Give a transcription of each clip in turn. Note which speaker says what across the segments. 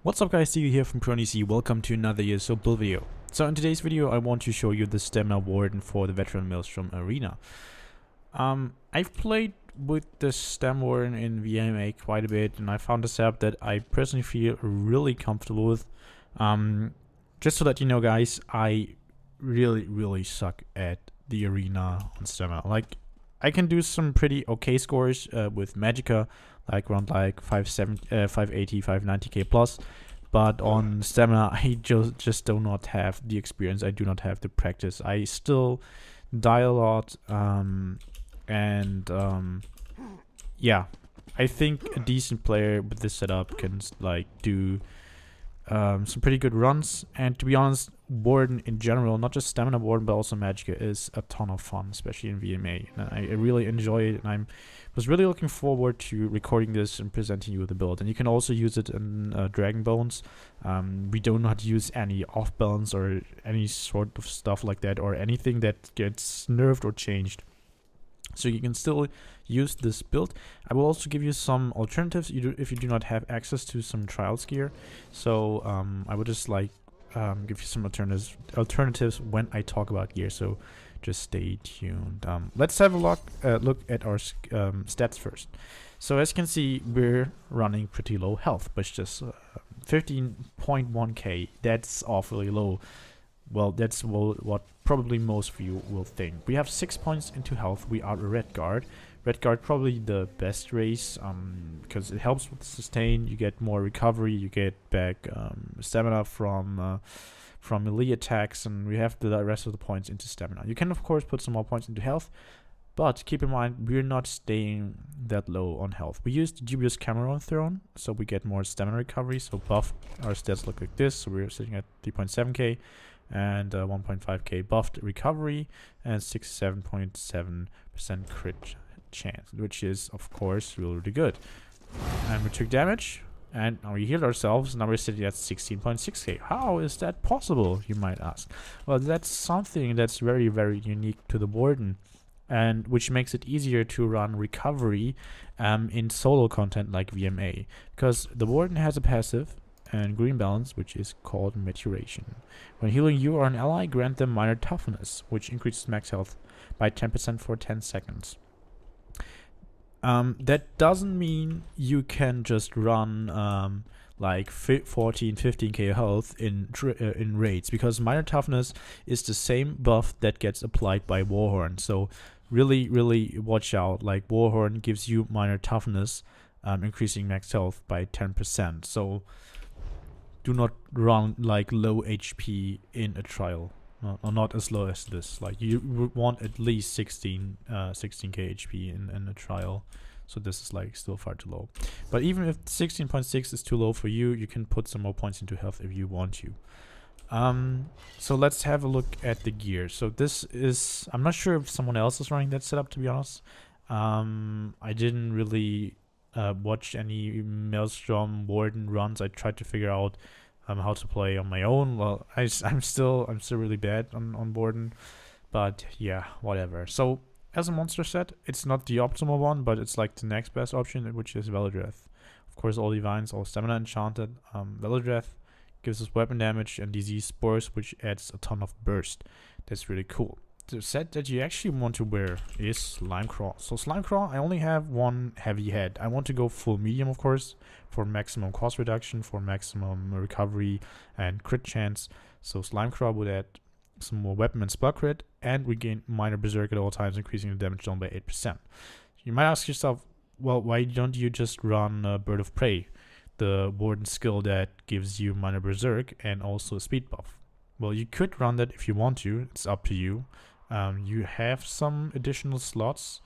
Speaker 1: What's up guys, Steve here from ProNDC. Welcome to another ESO build video. So in today's video I want to show you the Stam Warden for the veteran Maelstrom-Arena. I've played with the Stam Warden in VMA quite a bit and I found a setup that I personally feel really comfortable with. Just to let you know guys, I really suck at the arena on Stamina. Like, I can do some pretty okay scores with Magicka, like around like 580, 590k plus, but on Stamina I just do not have the experience. I do not have the practice. I still die a lot, yeah, I think a decent player with this setup can like do some pretty good runs. And to be honest, Warden in general, not just Stamina Warden but also Magicka, is a ton of fun, especially in VMA, and I really enjoy it, and I was really looking forward to recording this and presenting you the build. And you can also use it in Dragon Bones. We do not use any off balance or any sort of stuff like that, or anything that gets nerfed or changed, so you can still use this build. I will also give you some alternatives if you do not have access to some trials gear. So I would just like give you some alternatives when I talk about gear, so just stay tuned. Let's have a look at our stats first. So as you can see, we're running pretty low health, but just 15.1k. That's awfully low. Well, that's what probably most of you will think. We have 6 points into health. We are a red guard. Red guard probably the best race, because it helps with sustain. You get more recovery. You get back stamina from melee attacks, and we have the rest of the points into stamina. You can of course put some more points into health, but keep in mind we're not staying that low on health. We use the dubious Cameron throne, so we get more stamina recovery. So buffed, our stats look like this. So we're sitting at 3.7k. and 1.5k buffed recovery and 67.7% crit chance, which is of course really good. And we took damage and now we healed ourselves. Now we're sitting at 16.6k. How is that possible, you might ask? Well, that's something that's very unique to the Warden, and which makes it easier to run recovery in solo content like VMA, because the Warden has a passive and green balance, which is called maturation. When healing you or an ally, grant them minor toughness, which increases max health by 10% for 10 seconds. That doesn't mean you can just run like 14, 15k health in raids, because minor toughness is the same buff that gets applied by Warhorn. So really watch out. Like, Warhorn gives you minor toughness, increasing max health by 10%. So do not run like low HP in a trial, or not as low as this. Like, you would want at least 16k HP in a trial. So this is like still far too low. But even if 16.6 is too low for you, you can put some more points into health if you want to. So let's have a look at the gear. So this is, I'm not sure if someone else is running that setup, to be honest. I didn't really watch any Maelstrom Warden runs. I tried to figure out how to play on my own. Well, I'm still really bad on Warden, but yeah, whatever. So as a monster set, it's not the optimal one, but it's like the next best option, which is Velodreth. Of course, all divines, all stamina enchanted. Velodreth gives us weapon damage and disease spores, which adds a ton of burst. That's really cool. The set that you actually want to wear is Slimecraw. So Slimecraw, I only have one heavy head. I want to go full medium, of course, for maximum cost reduction, for maximum recovery and crit chance. So Slimecraw would add some more weapon and spell crit, and we gain minor berserk at all times, increasing the damage done by 8%. You might ask yourself, well, why don't you just run Bird of Prey, the Warden skill that gives you minor berserk and also a speed buff? Well, you could run that if you want to. It's up to you. You have some additional slots,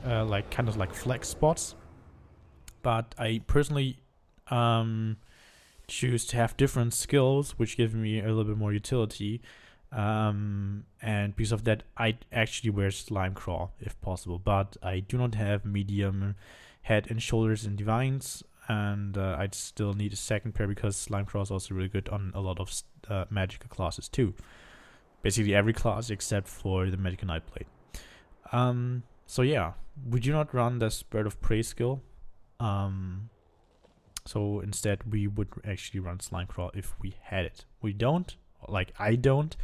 Speaker 1: like kind of like flex spots, but I personally choose to have different skills, which give me a little bit more utility. And because of that, I actually wear Slimecraw if possible, but I do not have medium head and shoulders in divines, and I'd still need a second pair because Slimecraw is also really good on a lot of Magicka classes too. Basically every class except for the Magicka Nightblade. So yeah, we do not run the Bird of Prey skill. So instead we would actually run Slime Crawl if we had it. We don't, like I don't.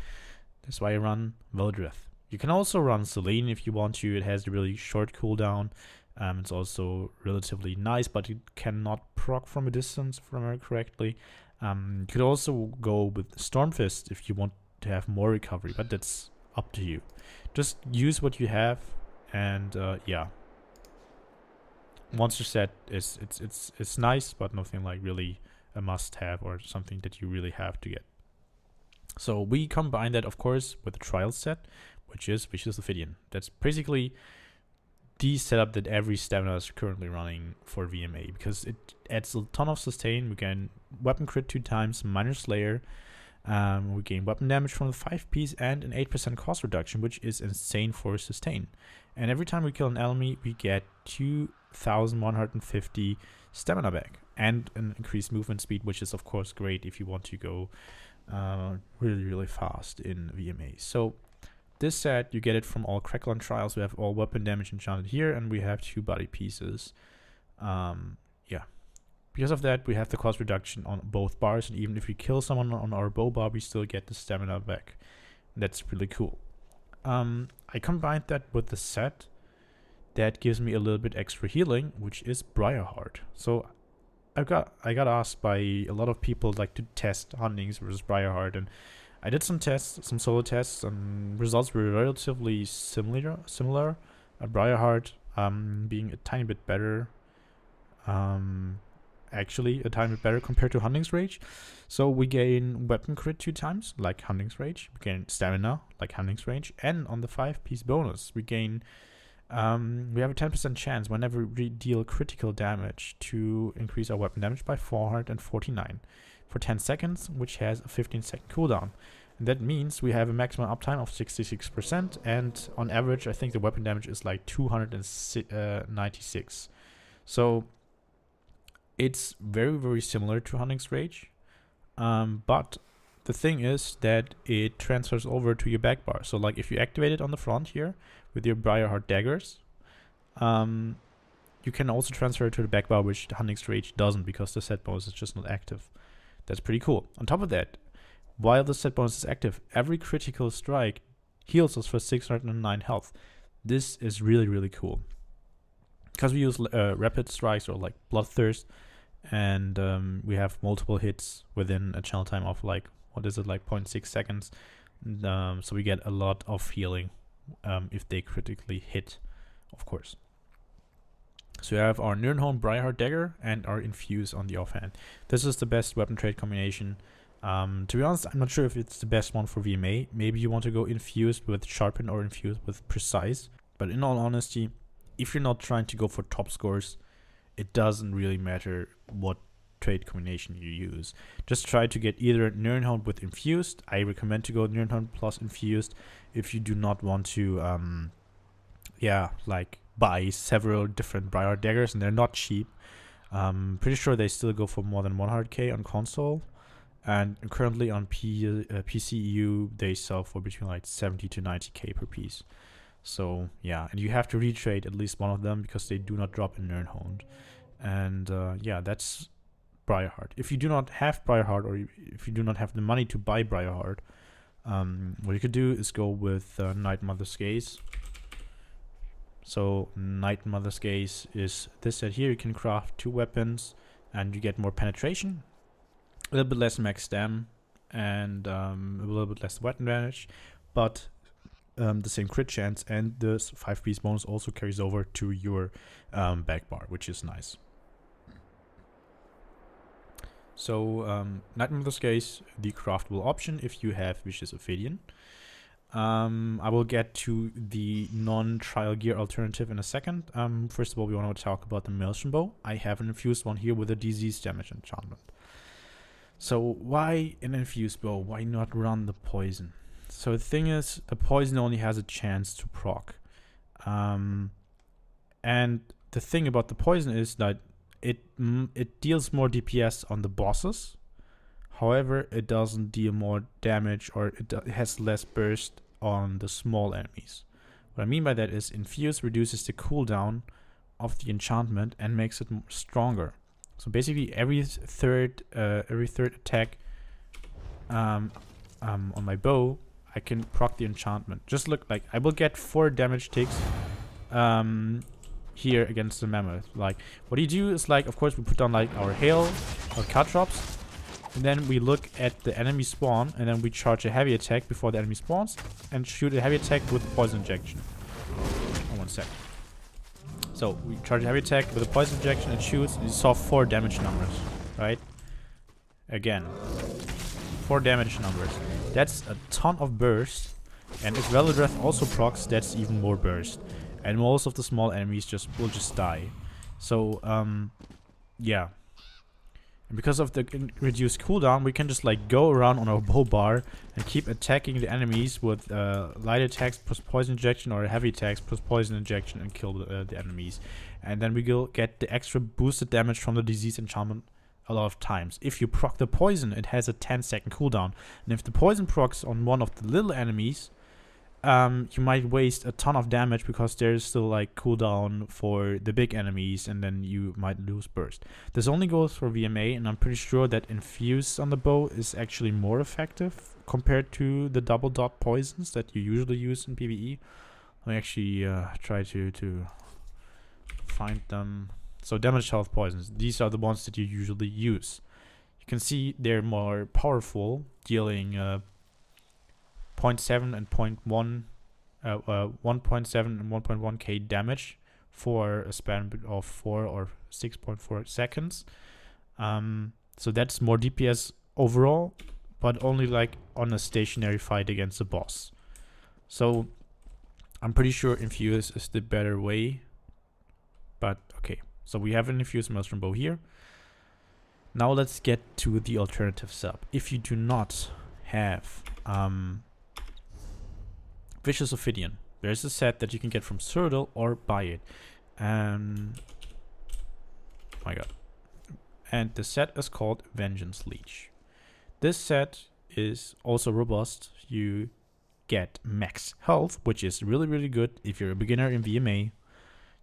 Speaker 1: That's why I run Veldrith. You can also run Selene if you want to. It has a really short cooldown. It's also relatively nice, but it cannot proc from a distance, if I remember correctly. You could also go with Stormfist if you want to have more recovery, but that's up to you. Just use what you have, and yeah. Monster set is it's nice, but nothing like really a must-have or something that you really have to get. So we combine that, of course, with the trial set, which is Vicious Ophidian. That's basically the setup that every stamina is currently running for VMA, because it adds a ton of sustain. We gain weapon crit 2 times, minor slayer. We gain weapon damage from the 5-piece and an 8% cost reduction, which is insane for sustain. And every time we kill an enemy, we get 2,150 stamina back and an increased movement speed, which is of course great if you want to go really fast in VMA. So this set, you get it from all Crackle trials. We have all weapon damage enchanted here, and we have 2 body pieces. Yeah. Because of that, we have the cost reduction on both bars, and even if we kill someone on our bow bar, we still get the stamina back. That's really cool. I combined that with the set that gives me a little bit extra healing, which is Briarheart. So I got asked by a lot of people like to test Huntings versus Briarheart, and I did some tests, some solo tests, and results were relatively similar. Briarheart being a tiny bit better. Actually a tiny bit better compared to Hunting's Rage. So we gain weapon crit 2 times, like Hunting's Rage. We gain stamina, like Hunting's Rage. And on the 5-piece bonus, we gain, we have a 10% chance whenever we deal critical damage to increase our weapon damage by 449 for 10 seconds, which has a 15-second cooldown. And that means we have a maximum uptime of 66%, and on average, I think the weapon damage is like 296. So it's very similar to Hunting's Rage, but the thing is that it transfers over to your back bar. So like if you activate it on the front here with your Briarheart daggers, you can also transfer it to the back bar, which the Hunting's Rage doesn't, because the set bonus is just not active. That's pretty cool. On top of that, while the set bonus is active, every critical strike heals us for 609 health. This is really cool, because we use rapid strikes or like Bloodthirst, and we have multiple hits within a channel time of like, what is it, like 0.6 seconds. So we get a lot of healing if they critically hit, of course. So we have our Nirnholm Briarheart Dagger and our Infuse on the offhand. This is the best weapon trade combination. To be honest, I'm not sure if it's the best one for VMA. Maybe you want to go Infused with Sharpen or Infused with Precise. But in all honesty, if you're not trying to go for top scores, it doesn't really matter what trade combination you use. Just try to get either Nirnholm with Infused. I recommend to go Nirnholm plus Infused if you do not want to like buy several different Briarheart daggers, and they're not cheap. Pretty sure they still go for more than 100k on console, and currently on PCEU they sell for between like 70 to 90k per piece. So yeah, and you have to retrade at least one of them because they do not drop in Nirnholm. And yeah, that's Briarheart. If you do not have Briarheart, or if you do not have the money to buy Briarheart, what you could do is go with Night Mother's Gaze. So Night Mother's Gaze is this set here. You can craft 2 weapons and you get more penetration, a little bit less max stam, and a little bit less weapon damage, but the same crit chance, and this 5-piece bonus also carries over to your back bar, which is nice. So Night Mother's Gaze, the craftable option if you have Vicious Ophidian. I will get to the non-trial gear alternative in a second. First of all, we want to talk about the Maelstrom bow. I have an infused one here with a disease damage enchantment. So why an infused bow? Why not run the poison? So the thing is, the poison only has a chance to proc. And the thing about the poison is that it deals more DPS on the bosses. However, it doesn't deal more damage, or it has less burst on the small enemies. What I mean by that is Infuse reduces the cooldown of the enchantment and makes it stronger. So basically every third attack on my bow, I can proc the enchantment. Just look, like I will get 4 damage ticks here against the mammoth. Like what you do is, like, of course we put down like our hail or cut drops, and then we look at the enemy spawn, and then we charge a heavy attack before the enemy spawns and shoot a heavy attack with poison injection. Oh, 1 sec. So we charge a heavy attack with a poison injection and shoots. You saw 4 damage numbers, right? Again, 4 damage numbers. That's a ton of burst, and if Velodreth also procs, that's even more burst. And most of the small enemies will just die. So yeah. And because of the reduced cooldown, we can just like go around on our bow bar and keep attacking the enemies with light attacks plus poison injection, or heavy attacks plus poison injection, and kill the enemies. And then we will get the extra boosted damage from the disease enchantment a lot of times. If you proc the poison, it has a 10-second cooldown. And if the poison procs on one of the little enemies, you might waste a ton of damage because there's still like cooldown for the big enemies, and then you might lose burst. This only goes for VMA, and I'm pretty sure that Infuse on the bow is actually more effective compared to the double dot poisons that you usually use in PvE. Let me actually try to find them. So damage health poisons, these are the ones that you usually use. You can see they're more powerful, dealing 0.7 and 1.7 and 1.1k damage for a span of 4 or 6.4 seconds. So that's more DPS overall, but only like on a stationary fight against a boss. So I'm pretty sure Infuse is the better way. But okay, so we have an Infused Maelstrom bow here. Now let's get to the alternative sub. If you do not have Vicious Ophidian, there's a set that you can get from Cyrodiil or buy it. Oh my god. And the set is called Vengeance Leech. This set is also robust. You get max health, which is really, really good if you're a beginner in VMA.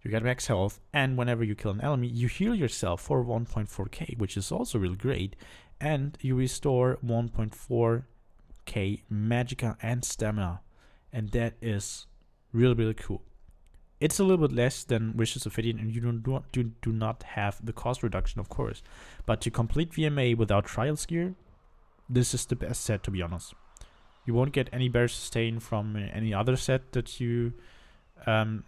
Speaker 1: You get max health, and whenever you kill an enemy, you heal yourself for 1.4k, which is also really great. And you restore 1.4k magicka and stamina. And that is really, really cool. It's a little bit less than Vicious Ophidian, and you do not have the cost reduction, of course. But to complete VMA without Trials gear, this is the best set, to be honest. You won't get any better sustain from any other set that you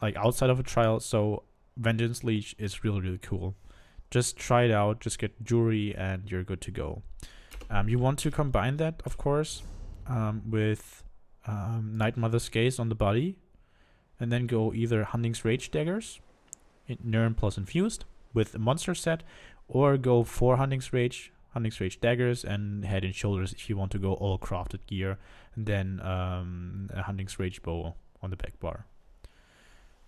Speaker 1: like outside of a trial. So Vengeance Leech is really, really cool. Just try it out, just get jewelry, and you're good to go. You want to combine that, of course, with Night Mother's Gaze on the body, and then go either Hunting's Rage Daggers, Nirn plus Infused with a monster set, or go for Hunting's Rage Daggers and Head and Shoulders if you want to go all crafted gear, and then a Hunting's Rage bow on the back bar.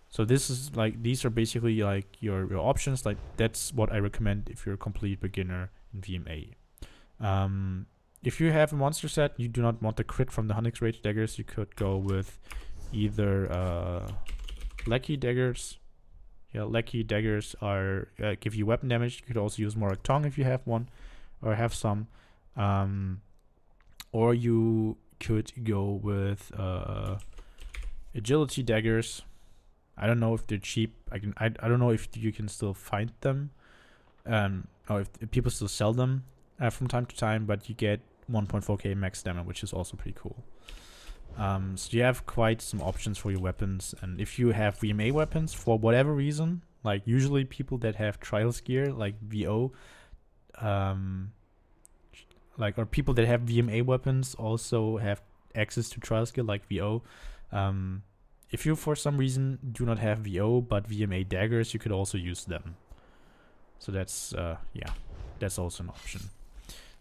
Speaker 1: So this is like, these are basically like your options. Like that's what I recommend if you're a complete beginner in VMA. If you have a monster set, you do not want the crit from the Hunting's Rage Daggers, you could go with either Lecky Daggers. Yeah, Lecky Daggers are give you weapon damage. You could also use Morak Tongue if you have one or have some. Or you could go with Agility Daggers. I don't know if they're cheap. I don't know if you can still find them. Or if people still sell them from time to time, but you get 1.4k max damage, which is also pretty cool. So you have quite some options for your weapons, and if you have VMA weapons for whatever reason, like usually people that have Trials gear like VO, or people that have VMA weapons also have access to Trials gear like VO. If you for some reason do not have VO but VMA daggers, you could also use them. So that's yeah, that's also an option.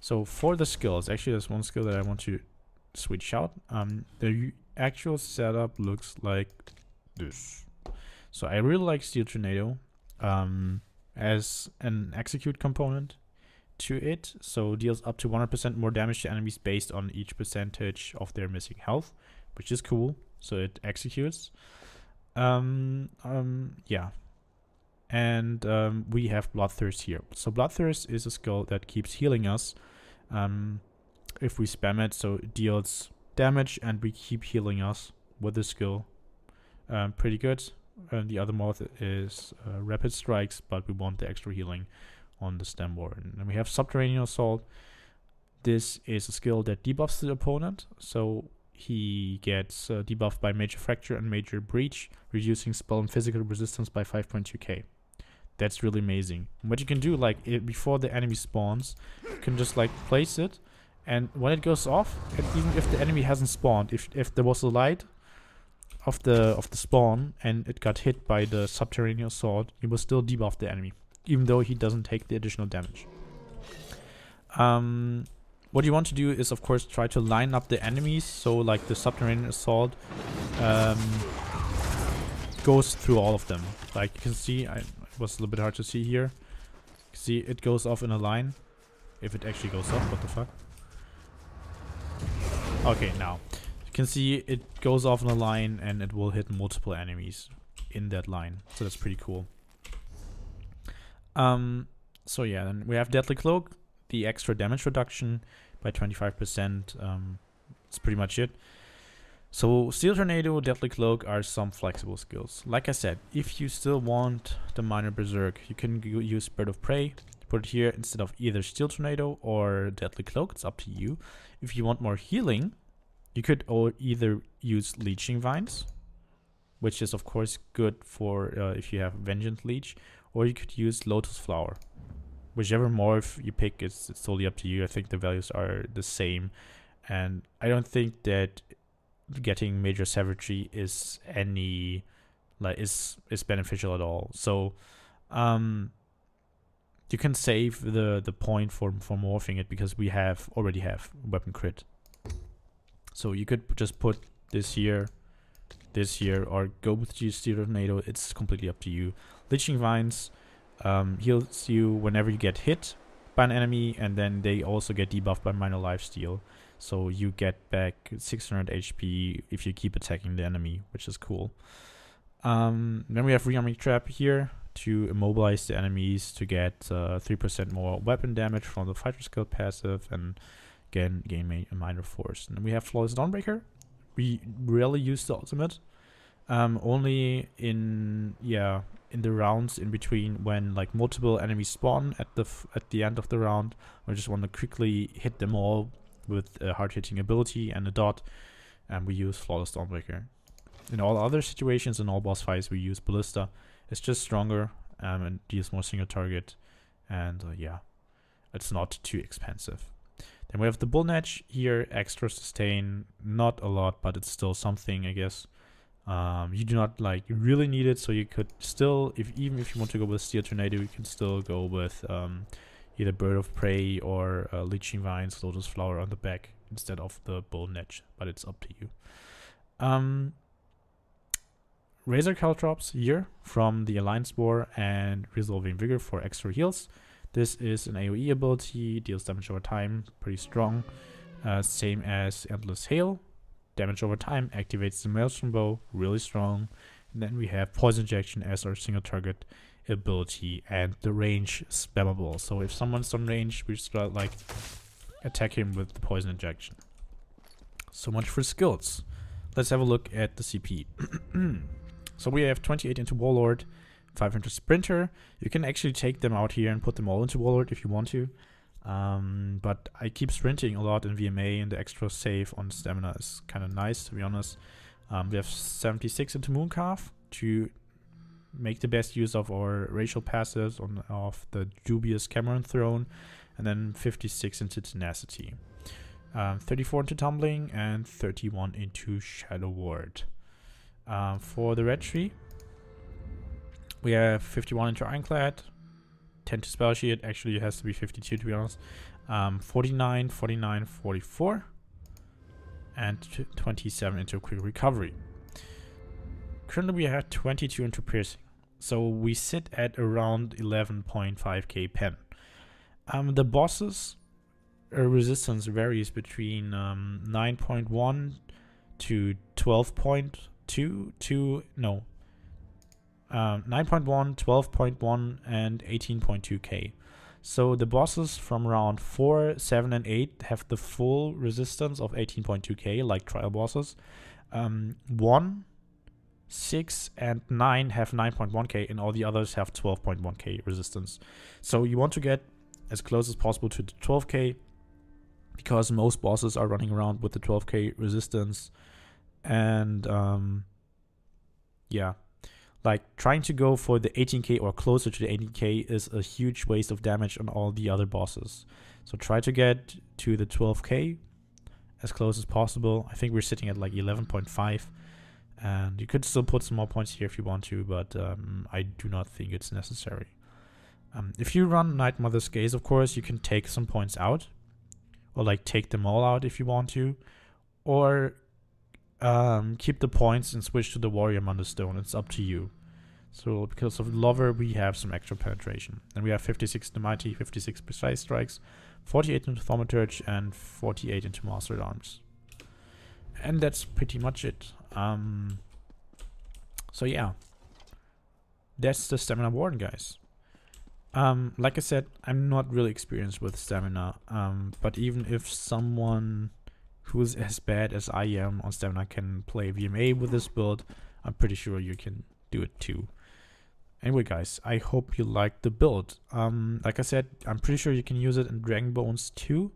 Speaker 1: So for the skills, actually there's one skill that I want to switch out. The actual setup looks like this. So I really like Steel Tornado as an execute component to it. So deals up to 100% more damage to enemies based on each percentage of their missing health, which is cool. So it executes. Yeah. And we have Bloodthirst here. So Bloodthirst is a skill that keeps healing us if we spam it. So it deals damage and we keep healing us with this skill. Pretty good. And the other mode is Rapid Strikes, but we want the extra healing on the Stam Warden. And we have Subterranean Salt. This is a skill that debuffs the opponent. So he gets debuffed by Major Fracture and Major Breach, reducing spell and physical resistance by 5.2k. That's really amazing. What you can do, like before the enemy spawns, you can just like place it, and when it goes off, and even if the enemy hasn't spawned, if there was a light of the spawn and it got hit by the Subterranean Salt, you will still debuff the enemy, even though he doesn't take the additional damage. What you want to do is, of course, try to line up the enemies, so like the Subterranean Salt goes through all of them. Like you can see, it was a little bit hard to see here. See, it goes off in a line. If it actually goes off, what the fuck? Okay, now you can see it goes off in a line and it will hit multiple enemies in that line. So that's pretty cool. So yeah, then we have Deadly Cloak, the extra damage reduction by 25%. That's pretty much it. So Steel Tornado, Deadly Cloak are some flexible skills. Like I said, if you still want the Minor Berserk, you can use Bird of Prey. Put it here instead of either Steel Tornado or Deadly Cloak. It's up to you. If you want more healing, you could either use Leeching Vines, which is of course good for if you have Vengeance Leech, or you could use Lotus Flower. Whichever morph you pick, it's totally up to you. I think the values are the same, and I don't think that getting Major Savagery is any is beneficial at all. So you can save the point for morphing it, because we already have weapon crit. So you could just put this here, or go with Steel Tornado. It's completely up to you. Leeching Vines heals you whenever you get hit by an enemy, and then they also get debuffed by Minor Lifesteal. So you get back 600 HP if you keep attacking the enemy, which is cool. Then we have Rearming Trap here to immobilize the enemies to get 3% more weapon damage from the Fighter Skill passive, and again gain a minor force. And then we have Flawless Dawnbreaker. We rarely use the ultimate, only in the rounds in between, when like multiple enemies spawn at the end of the round. We just want to quickly hit them all with a hard-hitting ability and a dot, and we use Flawless Dawnbreaker. In all other situations, in all boss fights, we use Ballista. It's just stronger and deals more single target, and yeah, it's not too expensive. Then we have the Bullnetch here, extra sustain, not a lot, but it's still something, I guess. You do not really need it, so you could still, even if you want to go with Steel Tornado, you can still go with either Bird of Prey or Leeching Vines, Lotus Flower on the back instead of the Bullnetch, but it's up to you. Razor Caltrops here from the Alliance War and Resolving Vigor for extra heals. This is an AoE ability, deals damage over time, pretty strong. Same as Endless Hail. Damage over time, activates the Maelstrom Bow, really strong. And then we have Poison Injection as our single target ability, and the range spammable. So if someone's on range, we start attack him with the Poison Injection. So much for skills. Let's have a look at the CP. So we have 28 into Warlord, 5 into Sprinter. You can actually take them out here and put them all into Warlord if you want to. But I keep sprinting a lot in VMA, and the extra save on stamina is kind of nice, to be honest. We have 76 into Mooncalf to make the best use of our racial passives of the dubious Cameron Throne, and then 56 into Tenacity. 34 into Tumbling, and 31 into Shadow Ward. For the red tree, we have 51 into Ironclad, 10 to Spell Shield. Actually, it has to be 52 to be honest. 49, 49, 44, and 27 into Quick Recovery. Currently, we have 22 into Piercing, so we sit at around 11.5k pen. The bosses resistance varies between 9.1 to 12.2 to 9.1, 12.1, and 18.2k. So the bosses from round 4, 7, and 8 have the full resistance of 18.2k, like trial bosses. 1, 6, and 9 have 9.1k, and all the others have 12.1k resistance. So you want to get as close as possible to the 12k, because most bosses are running around with the 12k resistance. And yeah, like trying to go for the 18k or closer to the 18k is a huge waste of damage on all the other bosses. So try to get to the 12k as close as possible. I think we're sitting at like 11.5, and you could still put some more points here if you want to, but I do not think it's necessary. If you run Night Mother's Gaze, of course, you can take some points out, or like take them all out if you want to, or keep the points and switch to the Warrior Stone. It's up to you. So because of Lover, we have some extra penetration, and we have 56 into Mighty, 56 Precise Strikes, 48 into Thaumaturge, and 48 into Master at Arms. And that's pretty much it. So yeah, that's the Stamina Warden, guys. Like I said, I'm not really experienced with stamina, but even if someone who's as bad as I am on stamina can play VMA with this build, I'm pretty sure you can do it too. Anyway, guys, I hope you liked the build. Like I said, I'm pretty sure you can use it in Dragon Bones too.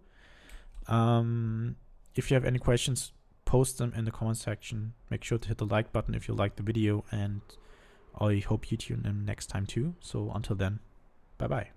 Speaker 1: If you have any questions, post them in the comment section. Make sure to hit the like button if you liked the video, and I hope you tune in next time too. So until then, bye bye.